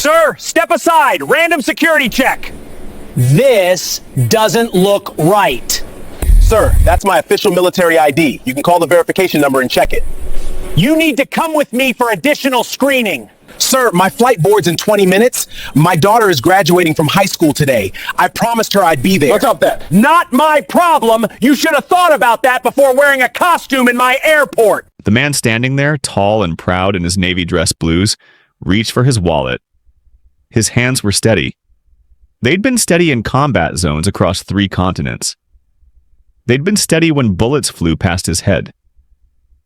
Sir, step aside. Random security check. This doesn't look right. Sir, that's my official military ID. You can call the verification number and check it. You need to come with me for additional screening. Sir, my flight board's in 20 minutes. My daughter is graduating from high school today. I promised her I'd be there. What's up then? Not my problem. You should have thought about that before wearing a costume in my airport. The man standing there, tall and proud in his navy dress blues, reached for his wallet. His hands were steady. They'd been steady in combat zones across 3 continents. They'd been steady when bullets flew past his head.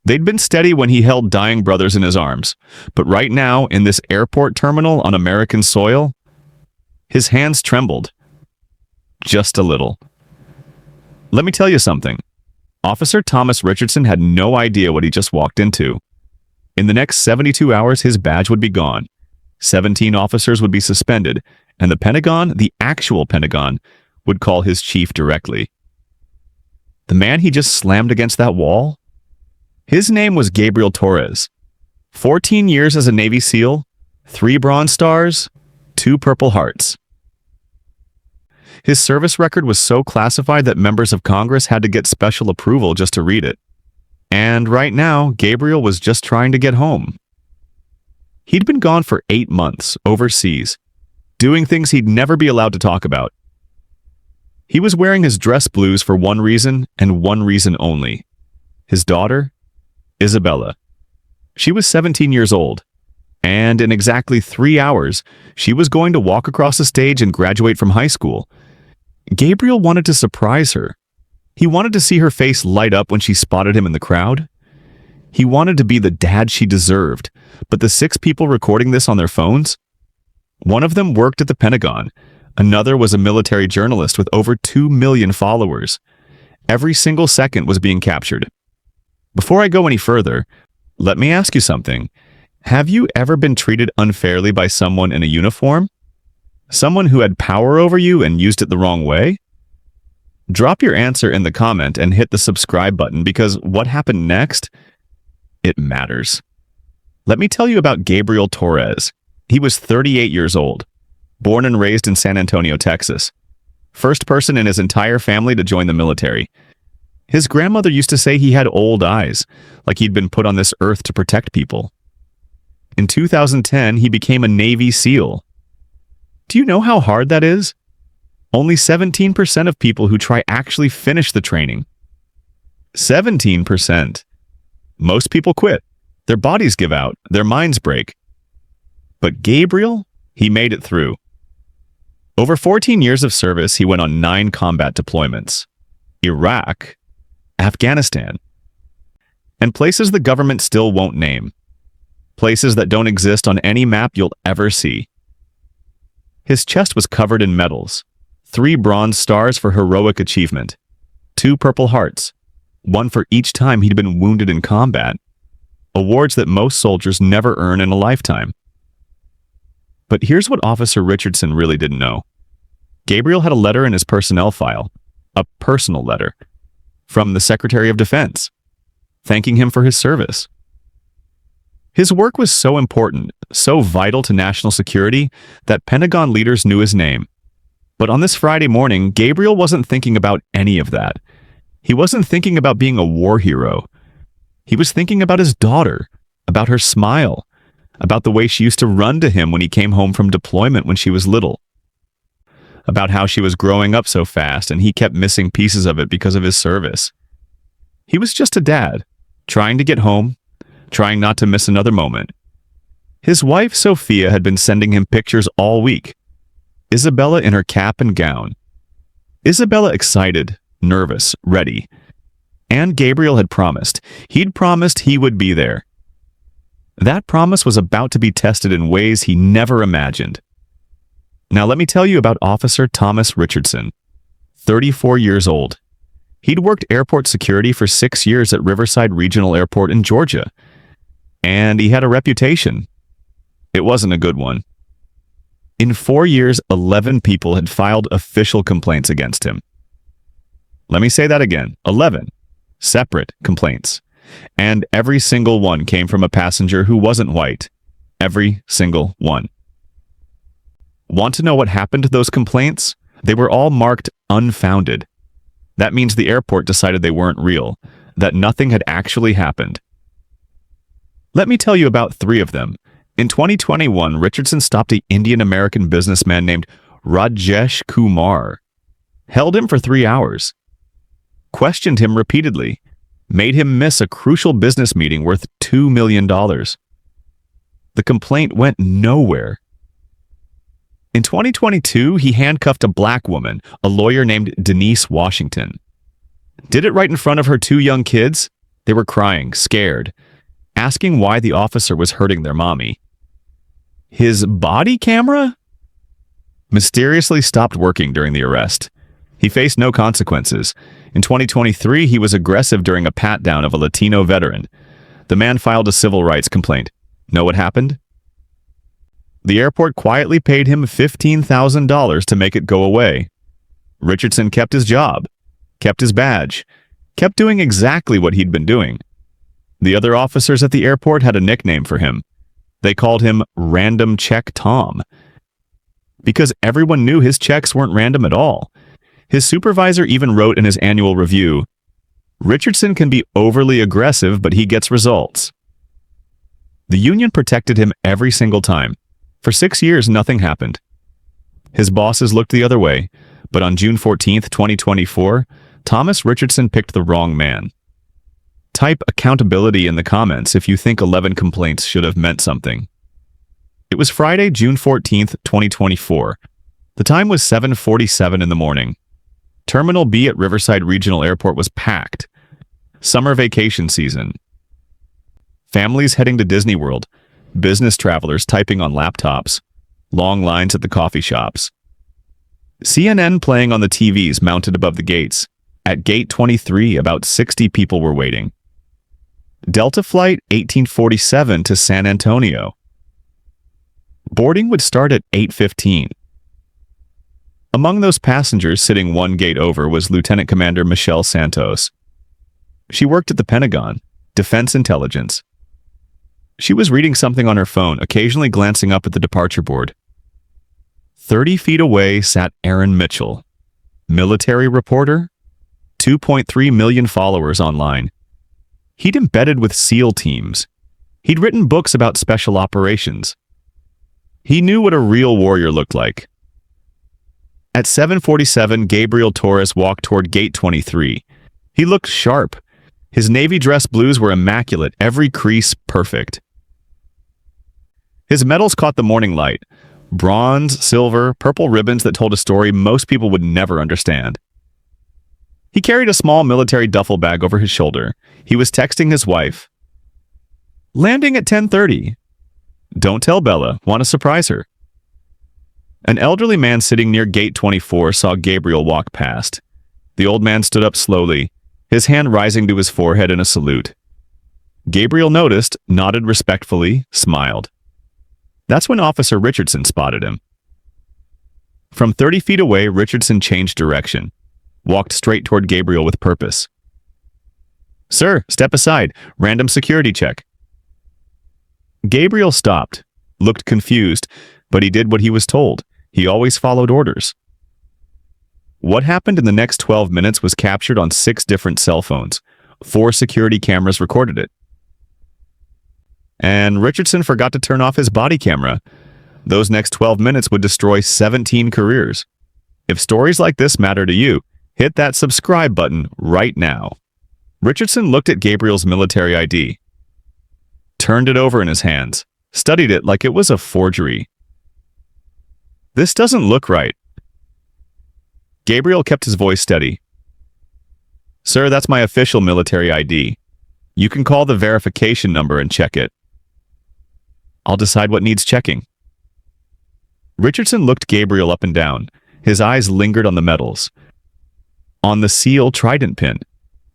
They'd been steady when he held dying brothers in his arms. But right now, in this airport terminal on American soil, his hands trembled. Just a little. Let me tell you something. Officer Thomas Richardson had no idea what he just walked into. In the next 72 hours, his badge would be gone. 17 officers would be suspended, and the Pentagon, the actual Pentagon, would call his chief directly. The man he just slammed against that wall? His name was Gabriel Torres. 14 years as a Navy SEAL, 3 Bronze Stars, 2 Purple Hearts. His service record was so classified that members of Congress had to get special approval just to read it. And right now, Gabriel was just trying to get home. He'd been gone for 8 months, overseas, doing things he'd never be allowed to talk about. He was wearing his dress blues for one reason, and one reason only. His daughter, Isabella. She was 17 years old, and in exactly 3 hours, she was going to walk across the stage and graduate from high school. Gabriel wanted to surprise her. He wanted to see her face light up when she spotted him in the crowd. He wanted to be the dad she deserved, but the 6 people recording this on their phones? One of them worked at the Pentagon. Another was a military journalist with over 2 million followers. Every single second was being captured. Before I go any further, let me ask you something. Have you ever been treated unfairly by someone in a uniform? Someone who had power over you and used it the wrong way? Drop your answer in the comment and hit the subscribe button because what happened next? It matters. Let me tell you about Gabriel Torres. He was 38 years old, born and raised in San Antonio, Texas. First person in his entire family to join the military. His grandmother used to say he had old eyes, like he'd been put on this earth to protect people. In 2010, he became a Navy SEAL. Do you know how hard that is? Only 17% of people who try actually finish the training. 17%. Most people quit. Their bodies give out. Their minds break. But Gabriel, he made it through. Over 14 years of service, he went on 9 combat deployments. Iraq, Afghanistan, and places the government still won't name. Places that don't exist on any map you'll ever see. His chest was covered in medals. 3 Bronze Stars for heroic achievement. 2 Purple Hearts. 1 for each time he'd been wounded in combat. Awards that most soldiers never earn in a lifetime. But here's what Officer Richardson really didn't know. Gabriel had a letter in his personnel file, a personal letter, from the Secretary of Defense, thanking him for his service. His work was so important, so vital to national security, that Pentagon leaders knew his name. But on this Friday morning, Gabriel wasn't thinking about any of that. He wasn't thinking about being a war hero. He was thinking about his daughter, about her smile, about the way she used to run to him when he came home from deployment when she was little, about how she was growing up so fast and he kept missing pieces of it because of his service. He was just a dad, trying to get home, trying not to miss another moment. His wife, Sophia, had been sending him pictures all week. Isabella in her cap and gown. Isabella excited, nervous, ready. And Gabriel had promised. He'd promised he would be there. That promise was about to be tested in ways he never imagined. Now let me tell you about Officer Thomas Richardson, 34 years old. He'd worked airport security for 6 years at Riverside Regional Airport in Georgia. And he had a reputation. It wasn't a good one. In 4 years, 11 people had filed official complaints against him. Let me say that again, 11 separate complaints. And every single one came from a passenger who wasn't white. Every single one. Want to know what happened to those complaints? They were all marked unfounded. That means the airport decided they weren't real, that nothing had actually happened. Let me tell you about 3 of them. In 2021, Richardson stopped an Indian-American businessman named Rajesh Kumar, held him for 3 hours, questioned him repeatedly, made him miss a crucial business meeting worth $2 million. The complaint went nowhere. In 2022, he handcuffed a black woman, a lawyer named Denise Washington. Did it right in front of her 2 young kids. They were crying, scared, asking why the officer was hurting their mommy. His body camera mysteriously stopped working during the arrest. He faced no consequences. In 2023, he was aggressive during a pat-down of a Latino veteran. The man filed a civil rights complaint. Know what happened? The airport quietly paid him $15,000 to make it go away. Richardson kept his job, kept his badge, kept doing exactly what he'd been doing. The other officers at the airport had a nickname for him. They called him Random Check Tom, because everyone knew his checks weren't random at all. His supervisor even wrote in his annual review, "Richardson can be overly aggressive, but he gets results." The union protected him every single time. For 6 years, nothing happened. His bosses looked the other way, but on June 14, 2024, Thomas Richardson picked the wrong man. Type accountability in the comments if you think 11 complaints should have meant something. It was Friday, June 14, 2024. The time was 7:47 in the morning. Terminal B at Riverside Regional Airport was packed. Summer vacation season. Families heading to Disney World. Business travelers typing on laptops. Long lines at the coffee shops. CNN playing on the TVs mounted above the gates. At Gate 23, about 60 people were waiting. Delta Flight 1847 to San Antonio. Boarding would start at 8:15. Among those passengers sitting one gate over was Lieutenant Commander Michelle Santos. She worked at the Pentagon, Defense Intelligence. She was reading something on her phone, occasionally glancing up at the departure board. 30 feet away sat Aaron Mitchell, military reporter, 2.3 million followers online. He'd embedded with SEAL teams. He'd written books about special operations. He knew what a real warrior looked like. At 7:47, Gabriel Torres walked toward Gate 23. He looked sharp. His navy dress blues were immaculate, every crease perfect. His medals caught the morning light. Bronze, silver, purple ribbons that told a story most people would never understand. He carried a small military duffel bag over his shoulder. He was texting his wife. "Landing at 10:30. Don't tell Bella. Want to surprise her." An elderly man sitting near Gate 24 saw Gabriel walk past. The old man stood up slowly, his hand rising to his forehead in a salute. Gabriel noticed, nodded respectfully, smiled. That's when Officer Richardson spotted him. From 30 feet away, Richardson changed direction, walked straight toward Gabriel with purpose. "Sir, step aside. Random security check." Gabriel stopped, looked confused, but he did what he was told. He always followed orders. What happened in the next 12 minutes was captured on 6 different cell phones. 4 security cameras recorded it. And Richardson forgot to turn off his body camera. Those next 12 minutes would destroy 17 careers. If stories like this matter to you, hit that subscribe button right now. Richardson looked at Gabriel's military ID, turned it over in his hands, studied it like it was a forgery. This doesn't look right. Gabriel kept his voice steady. "Sir, that's my official military ID. You can call the verification number and check it. I'll decide what needs checking." Richardson looked Gabriel up and down. His eyes lingered on the medals. On the SEAL trident pin.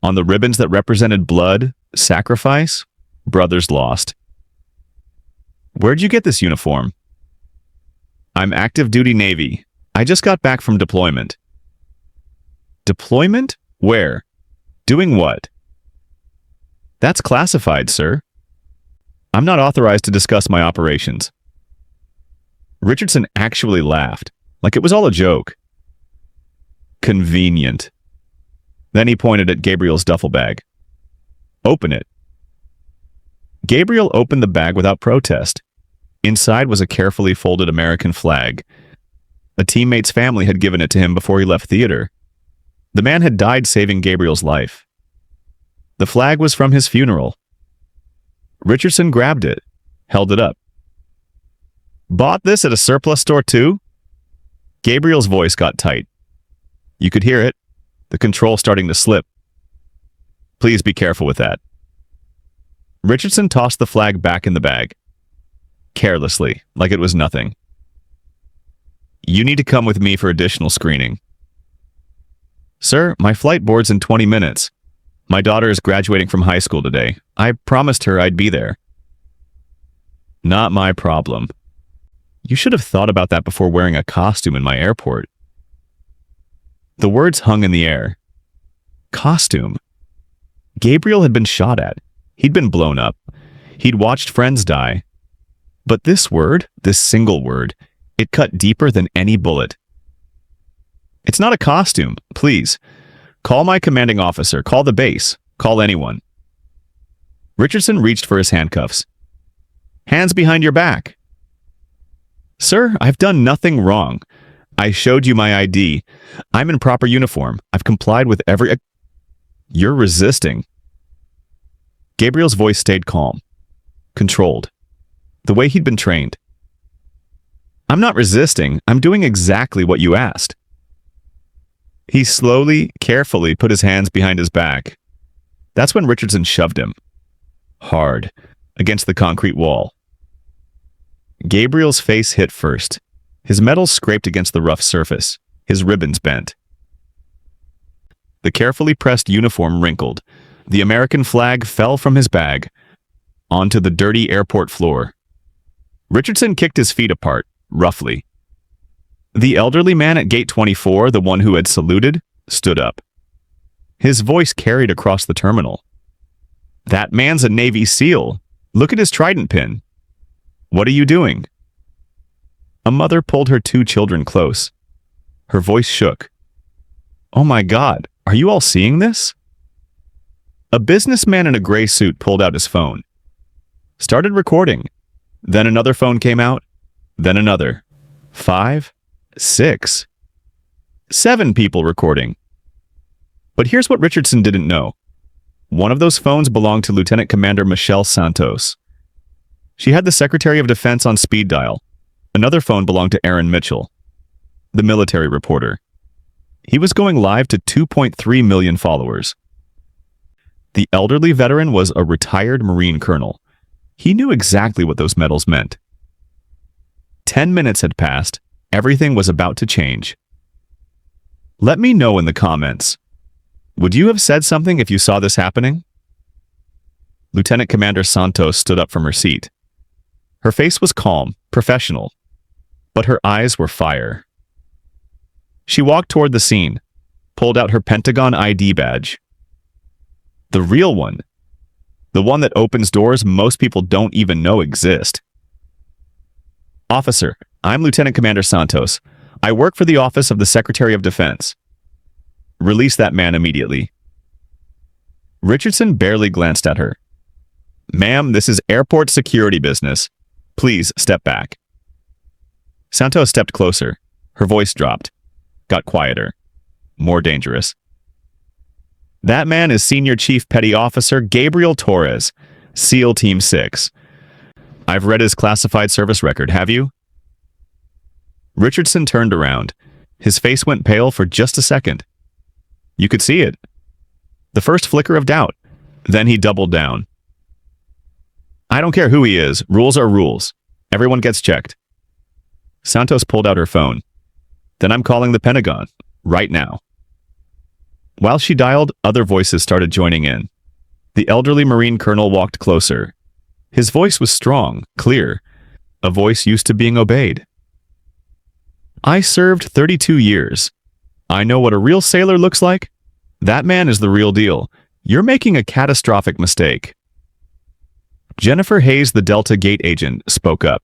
On the ribbons that represented blood, sacrifice, brothers lost. "Where'd you get this uniform?" "I'm active duty Navy. I just got back from deployment." "Deployment? Where? Doing what?" "That's classified, sir. I'm not authorized to discuss my operations." Richardson actually laughed, like it was all a joke. Convenient. Then he pointed at Gabriel's duffel bag. Open it. Gabriel opened the bag without protest. Inside was a carefully folded American flag. A teammate's family had given it to him before he left theater. The man had died saving Gabriel's life. The flag was from his funeral. Richardson grabbed it, held it up. Bought this at a surplus store too? Gabriel's voice got tight. You could hear it, the control starting to slip. Please be careful with that. Richardson tossed the flag back in the bag, carelessly, like it was nothing. You need to come with me for additional screening. Sir, my flight boards in 20 minutes. My daughter is graduating from high school today. I promised her I'd be there. Not my problem. You should have thought about that before wearing a costume in my airport. The words hung in the air. Costume. Gabriel had been shot at. He'd been blown up. He'd watched friends die. But this word, this single word, it cut deeper than any bullet. It's not a costume, please. Call my commanding officer, call the base, call anyone. Richardson reached for his handcuffs. Hands behind your back. Sir, I've done nothing wrong. I showed you my ID. I'm in proper uniform. I've complied with every... You're resisting. Gabriel's voice stayed calm, controlled, the way he'd been trained. I'm not resisting. I'm doing exactly what you asked. He slowly, carefully put his hands behind his back. That's when Richardson shoved him, hard, against the concrete wall. Gabriel's face hit first. His metals scraped against the rough surface. His ribbons bent. The carefully pressed uniform wrinkled. The American flag fell from his bag onto the dirty airport floor. Richardson kicked his feet apart, roughly. The elderly man at gate 24, the one who had saluted, stood up. His voice carried across the terminal. That man's a Navy SEAL. Look at his trident pin. What are you doing? A mother pulled her 2 children close. Her voice shook. Oh my God, are you all seeing this? A businessman in a gray suit pulled out his phone. Started recording. Then another phone came out. Then another. 5, 6, 7 people recording. But here's what Richardson didn't know. One of those phones belonged to Lieutenant Commander Michelle Santos. She had the Secretary of Defense on speed dial. Another phone belonged to Aaron Mitchell, the military reporter. He was going live to 2.3 million followers. The elderly veteran was a retired Marine colonel. He knew exactly what those medals meant. 10 minutes had passed. Everything was about to change. Let me know in the comments. Would you have said something if you saw this happening? Lieutenant Commander Santos stood up from her seat. Her face was calm, professional, but her eyes were fire. She walked toward the scene, pulled out her Pentagon ID badge. The real one. The one that opens doors most people don't even know exist. Officer, I'm Lieutenant Commander Santos. I work for the Office of the Secretary of Defense. Release that man immediately. Richardson barely glanced at her. Ma'am, this is airport security business. Please step back. Santos stepped closer. Her voice dropped. Got quieter. More dangerous. That man is Senior Chief Petty Officer Gabriel Torres, SEAL Team 6. I've read his classified service record, have you? Richardson turned around. His face went pale for just a second. You could see it. The first flicker of doubt. Then he doubled down. I don't care who he is. Rules are rules. Everyone gets checked. Santos pulled out her phone. Then I'm calling the Pentagon. Right now. While she dialed, other voices started joining in. The elderly Marine colonel walked closer. His voice was strong, clear. A voice used to being obeyed. I served 32 years. I know what a real sailor looks like. That man is the real deal. You're making a catastrophic mistake. Jennifer Hayes, the Delta Gate agent, spoke up.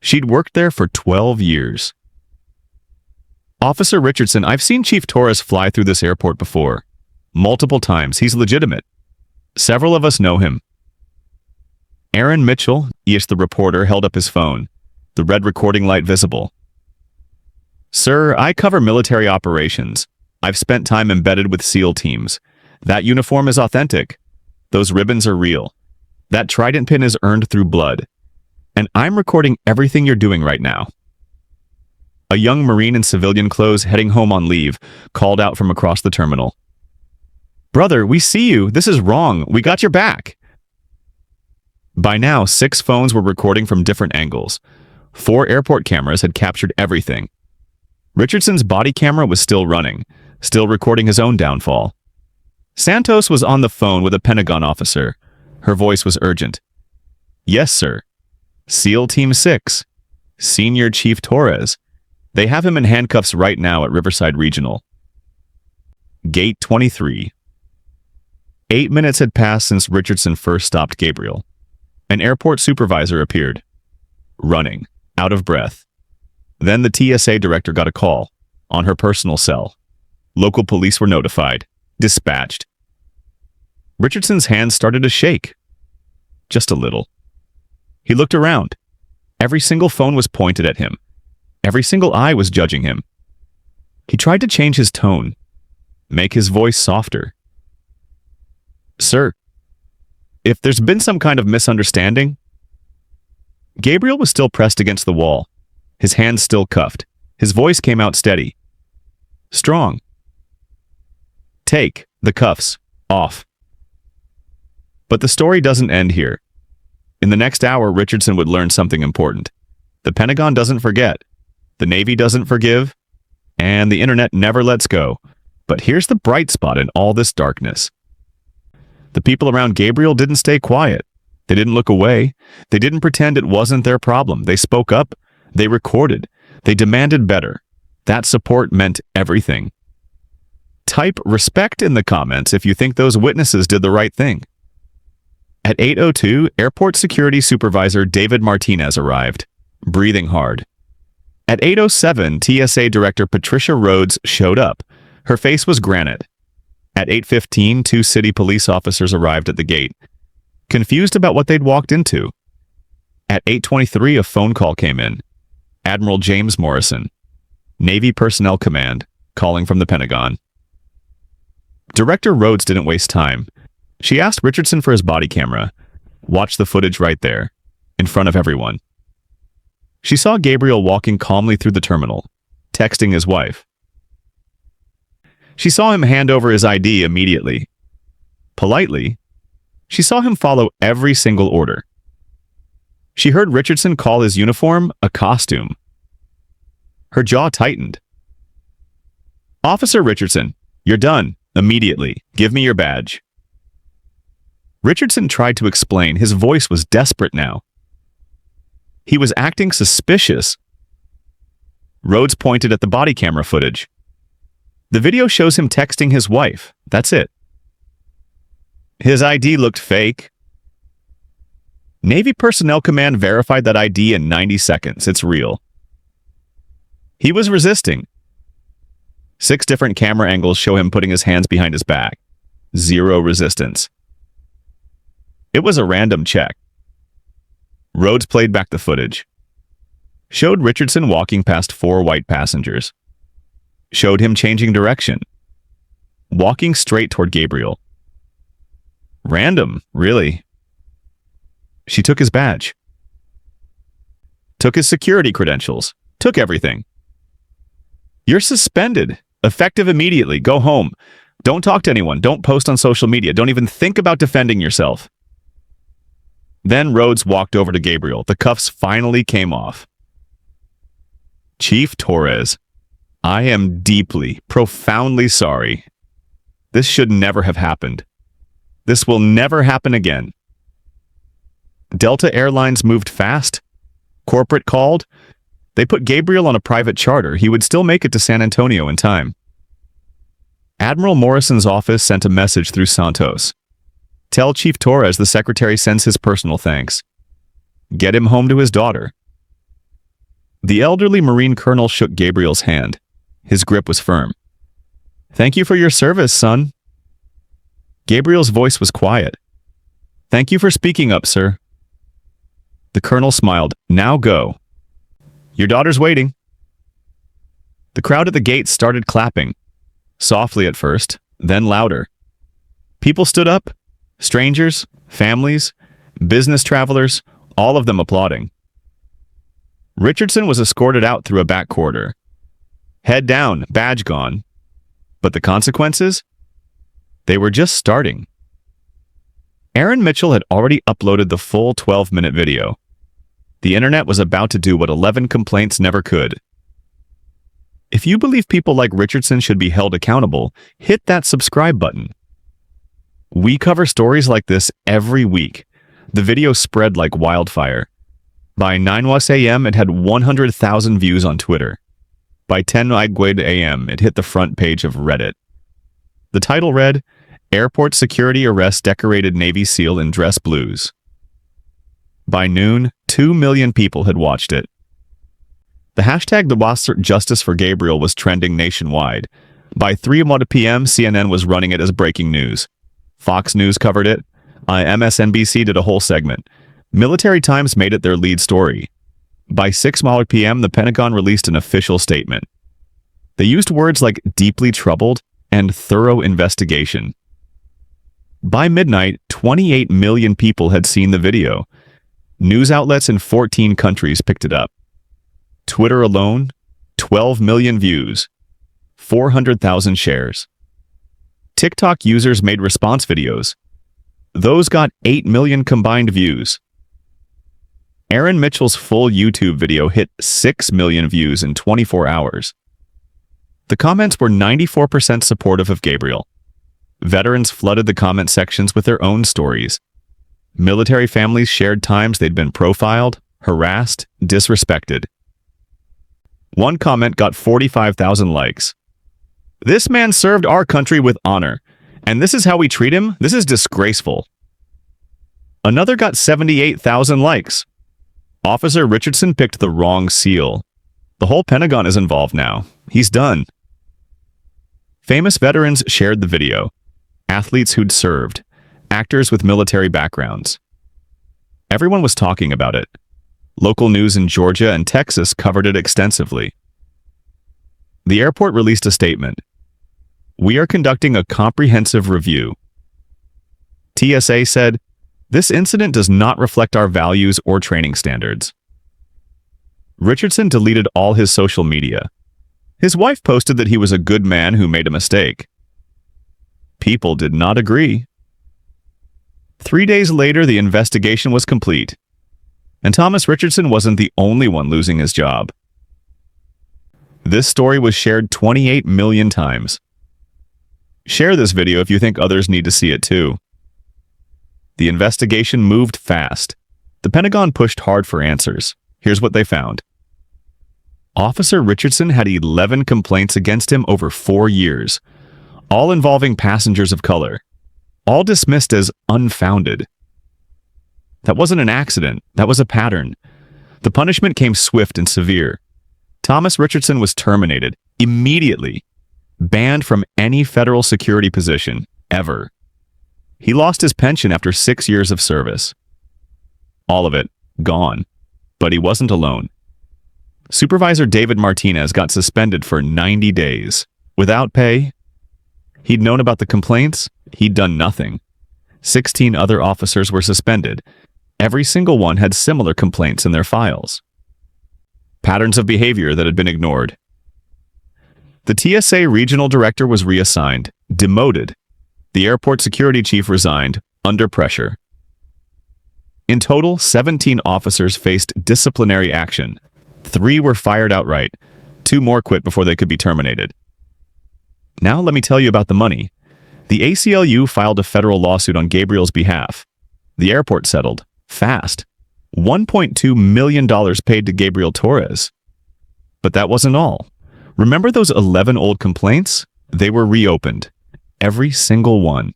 She'd worked there for 12 years. Officer Richardson, I've seen Chief Torres fly through this airport before. Multiple times. He's legitimate. Several of us know him. Aaron Mitchell, yes, the reporter, held up his phone, the red recording light visible. Sir, I cover military operations. I've spent time embedded with SEAL teams. That uniform is authentic. Those ribbons are real. That trident pin is earned through blood. And I'm recording everything you're doing right now. A young Marine in civilian clothes heading home on leave called out from across the terminal. Brother, we see you. This is wrong. We got your back. By now, 6 phones were recording from different angles. 4 airport cameras had captured everything. Richardson's body camera was still running, still recording his own downfall. Santos was on the phone with a Pentagon officer. Her voice was urgent. Yes, sir. SEAL Team 6. Senior Chief Torres. They have him in handcuffs right now at Riverside Regional. Gate 23. 8 minutes had passed since Richardson first stopped Gabriel. An airport supervisor appeared. Running, out of breath. Then the TSA director got a call, on her personal cell. Local police were notified, dispatched. Richardson's hands started to shake. Just a little. He looked around. Every single phone was pointed at him. Every single eye was judging him. He tried to change his tone, make his voice softer. Sir, if there's been some kind of misunderstanding... Gabriel was still pressed against the wall, his hands still cuffed. His voice came out steady. Strong. Take the cuffs off. But the story doesn't end here. In the next hour, Richardson would learn something important. The Pentagon doesn't forget. The Navy doesn't forgive. And the internet never lets go. But here's the bright spot in all this darkness. The people around Gabriel didn't stay quiet. They didn't look away. They didn't pretend it wasn't their problem. They spoke up. They recorded. They demanded better. That support meant everything. Type respect in the comments if you think those witnesses did the right thing. At 8:02, Airport Security Supervisor David Martinez arrived, breathing hard. At 8:07, TSA Director Patricia Rhodes showed up. Her face was granite. At 8:15, 2 city police officers arrived at the gate, confused about what they'd walked into. At 8:23, a phone call came in. Admiral James Morrison, Navy Personnel Command, calling from the Pentagon. Director Rhodes didn't waste time. She asked Richardson for his body camera. Watch the footage right there, in front of everyone. She saw Gabriel walking calmly through the terminal, texting his wife. She saw him hand over his ID immediately. Politely, she saw him follow every single order. She heard Richardson call his uniform a costume. Her jaw tightened. Officer Richardson, you're done. Immediately. Give me your badge. Richardson tried to explain. His voice was desperate now. He was acting suspicious. Rhodes pointed at the body camera footage. The video shows him texting his wife. That's it. His ID looked fake. Navy Personnel Command verified that ID in 90 seconds. It's real. He was resisting. 6 different camera angles show him putting his hands behind his back. 0 resistance. It was a random check. Rhodes played back the footage. Showed Richardson walking past 4 white passengers. Showed him changing direction. Walking straight toward Gabriel. Random, really. She took his badge. Took his security credentials. Took everything. You're suspended. Effective immediately. Go home. Don't talk to anyone. Don't post on social media. Don't even think about defending yourself. Then Rhodes walked over to Gabriel. The cuffs finally came off. Chief Torres, I am deeply, profoundly sorry. This should never have happened. This will never happen again. Delta Airlines moved fast. Corporate called. They put Gabriel on a private charter. He would still make it to San Antonio in time. Admiral Morrison's office sent a message through Santos. Tell Chief Torres the secretary sends his personal thanks. Get him home to his daughter. The elderly Marine colonel shook Gabriel's hand. His grip was firm. "Thank you for your service, son." Gabriel's voice was quiet. "Thank you for speaking up, sir." The colonel smiled. "Now go. Your daughter's waiting." The crowd at the gate started clapping, softly at first, then louder. People stood up, strangers, families, business travelers, all of them applauding. Richardson was escorted out through a back corridor. Head down, badge gone. But the consequences? They were just starting. Aaron Mitchell had already uploaded the full 12-minute video. The internet was about to do what 11 complaints never could. If you believe people like Richardson should be held accountable, hit that subscribe button. We cover stories like this every week. The video spread like wildfire. By 9 a.m., it had 100,000 views on Twitter. By 10 a.m., it hit the front page of Reddit. The title read, "Airport Security Arrests Decorated Navy SEAL in Dress Blues." By noon, 2 million people had watched it. The hashtag #Justice for Gabriel was trending nationwide. By 3 p.m., CNN was running it as breaking news. Fox News covered it. MSNBC did a whole segment. Military Times made it their lead story. By 6 p.m., the Pentagon released an official statement. They used words like deeply troubled and thorough investigation. By midnight, 28 million people had seen the video. News outlets in 14 countries picked it up. Twitter alone, 12 million views, 400,000 shares. TikTok users made response videos. Those got 8 million combined views. Aaron Mitchell's full YouTube video hit 6 million views in 24 hours. The comments were 94% supportive of Gabriel. Veterans flooded the comment sections with their own stories. Military families shared times they'd been profiled, harassed, disrespected. One comment got 45,000 likes. "This man served our country with honor, and this is how we treat him? This is disgraceful." Another got 78,000 likes. "Officer Richardson picked the wrong SEAL. The whole Pentagon is involved now. He's done." Famous veterans shared the video. Athletes who'd served. Actors with military backgrounds. Everyone was talking about it. Local news in Georgia and Texas covered it extensively. The airport released a statement. "We are conducting a comprehensive review." TSA said, "This incident does not reflect our values or training standards." Richardson deleted all his social media. His wife posted that he was a good man who made a mistake. People did not agree. 3 days later, the investigation was complete. And Thomas Richardson wasn't the only one losing his job. This story was shared 28 million times. Share this video if you think others need to see it too. The investigation moved fast. The Pentagon pushed hard for answers. Here's what they found. Officer Richardson had 11 complaints against him over 4 years, all involving passengers of color, all dismissed as unfounded. That wasn't an accident. That was a pattern. The punishment came swift and severe. Thomas Richardson was terminated immediately, banned from any federal security position, ever. He lost his pension after 6 years of service. All of it, gone. But he wasn't alone. Supervisor David Martinez got suspended for 90 days, without pay. He'd known about the complaints. He'd done nothing. 16 other officers were suspended. Every single one had similar complaints in their files. Patterns of behavior that had been ignored. The TSA regional director was reassigned, demoted. The airport security chief resigned, under pressure. In total, 17 officers faced disciplinary action. 3 were fired outright. 2 more quit before they could be terminated. Now let me tell you about the money. The ACLU filed a federal lawsuit on Gabriel's behalf. The airport settled, fast. $1.2 million paid to Gabriel Torres. But that wasn't all. Remember those 11 old complaints? They were reopened. Every single one.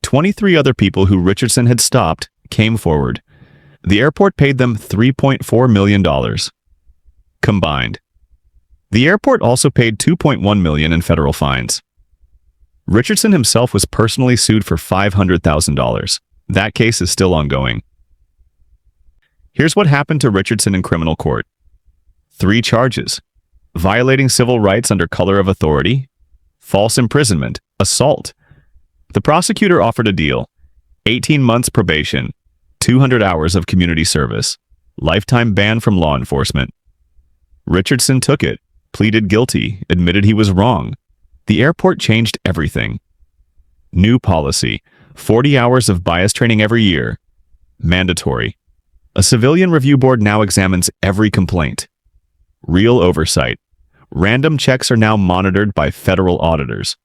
23 other people who Richardson had stopped came forward. The airport paid them $3.4 million. combined. The airport also paid $2.1 million in federal fines. Richardson himself was personally sued for $500,000. That case is still ongoing. Here's what happened to Richardson in criminal court. 3 charges: violating civil rights under color of authority, false imprisonment, assault. The prosecutor offered a deal: 18 months probation, 200 hours of community service, lifetime ban from law enforcement. Richardson took it, pleaded guilty, admitted he was wrong. The airport changed everything. New policy: 40 hours of bias training every year. Mandatory. A civilian review board now examines every complaint. Real oversight. Random checks are now monitored by federal auditors.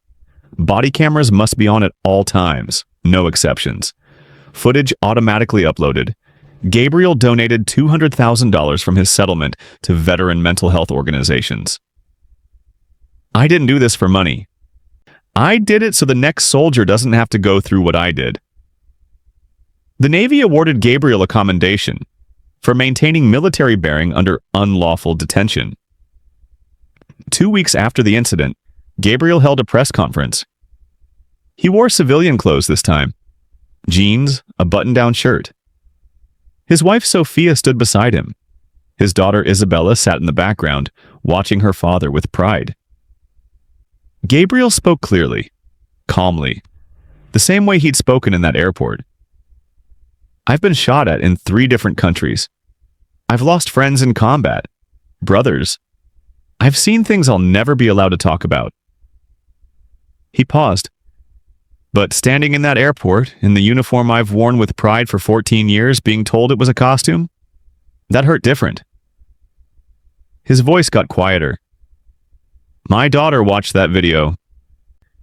Body cameras must be on at all times, no exceptions. Footage automatically uploaded. Gabriel donated $200,000 from his settlement to veteran mental health organizations. I didn't do this for money. I did it so the next soldier doesn't have to go through what I did. The Navy awarded Gabriel a commendation for maintaining military bearing under unlawful detention. 2 weeks after the incident, Gabriel held a press conference. He wore civilian clothes this time: jeans, a button-down shirt. His wife Sophia stood beside him. His daughter Isabella sat in the background, watching her father with pride. Gabriel spoke clearly, calmly, the same way he'd spoken in that airport. I've been shot at in 3 different countries. I've lost friends in combat, brothers. I've seen things I'll never be allowed to talk about. He paused. But standing in that airport, in the uniform I've worn with pride for 14 years, being told it was a costume, that hurt different. His voice got quieter. My daughter watched that video.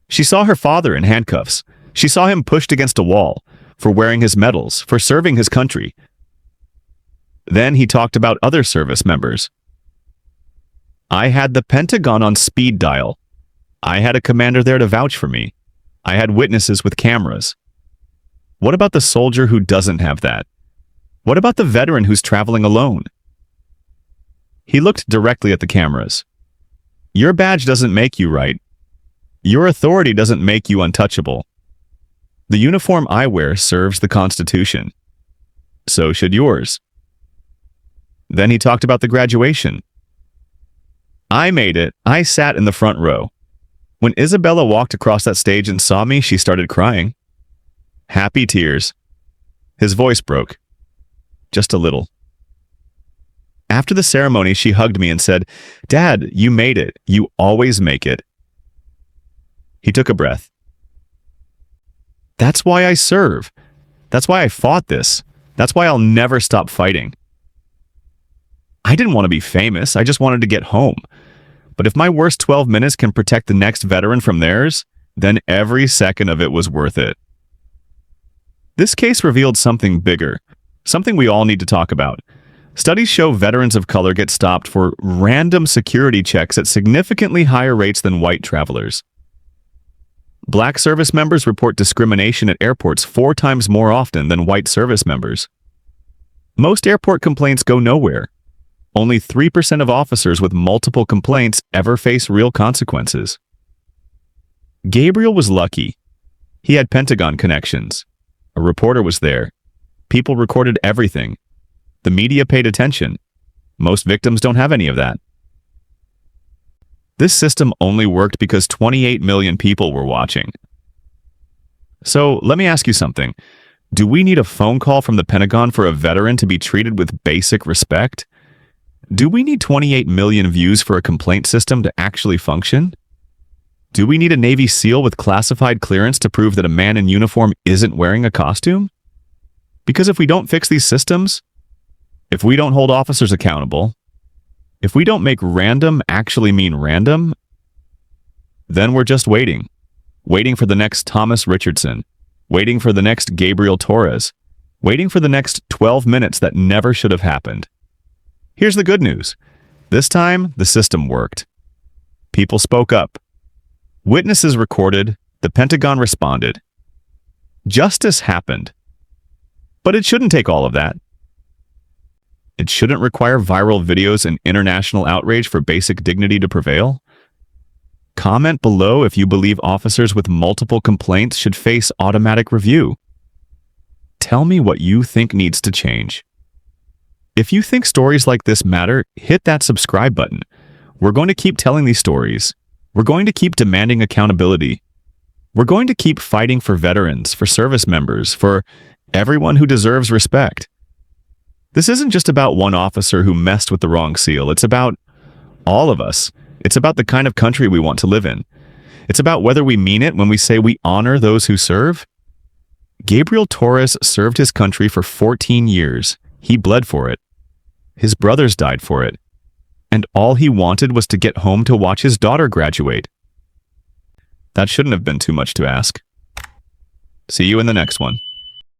She saw her father in handcuffs. She saw him pushed against a wall for wearing his medals, for serving his country. Then he talked about other service members. I had the Pentagon on speed dial. I had a commander there to vouch for me. I had witnesses with cameras. What about the soldier who doesn't have that? What about the veteran who's traveling alone? He looked directly at the cameras. Your badge doesn't make you right. Your authority doesn't make you untouchable. The uniform I wear serves the Constitution. So should yours. Then he talked about the graduation. I made it. I sat in the front row. When Isabella walked across that stage and saw me, she started crying. Happy tears. His voice broke. Just a little. After the ceremony, she hugged me and said, "Dad, you made it. You always make it." He took a breath. That's why I serve. That's why I fought this. That's why I'll never stop fighting. I didn't want to be famous. I just wanted to get home. But if my worst 12 minutes can protect the next veteran from theirs, then every second of it was worth it. This case revealed something bigger, something we all need to talk about. Studies show veterans of color get stopped for random security checks at significantly higher rates than white travelers. Black service members report discrimination at airports 4 times more often than white service members. Most airport complaints go nowhere. Only 3% of officers with multiple complaints ever face real consequences. Gabriel was lucky. He had Pentagon connections. A reporter was there. People recorded everything. The media paid attention. Most victims don't have any of that. This system only worked because 28 million people were watching. So let me ask you something. Do we need a phone call from the Pentagon for a veteran to be treated with basic respect? Do we need 28 million views for a complaint system to actually function? Do we need a Navy SEAL with classified clearance to prove that a man in uniform isn't wearing a costume? Because if we don't fix these systems, if we don't hold officers accountable, if we don't make random actually mean random, then we're just waiting. Waiting for the next Thomas Richardson. Waiting for the next Gabriel Torres. Waiting for the next 12 minutes that never should have happened. Here's the good news. This time, the system worked. People spoke up. Witnesses recorded. The Pentagon responded. Justice happened. But it shouldn't take all of that. It shouldn't require viral videos and international outrage for basic dignity to prevail? Comment below if you believe officers with multiple complaints should face automatic review. Tell me what you think needs to change. If you think stories like this matter, hit that subscribe button. We're going to keep telling these stories. We're going to keep demanding accountability. We're going to keep fighting for veterans, for service members, for everyone who deserves respect. This isn't just about one officer who messed with the wrong seal. It's about all of us. It's about the kind of country we want to live in. It's about whether we mean it when we say we honor those who serve. Gabriel Torres served his country for 14 years. He bled for it. His brothers died for it. And all he wanted was to get home to watch his daughter graduate. That shouldn't have been too much to ask. See you in the next one.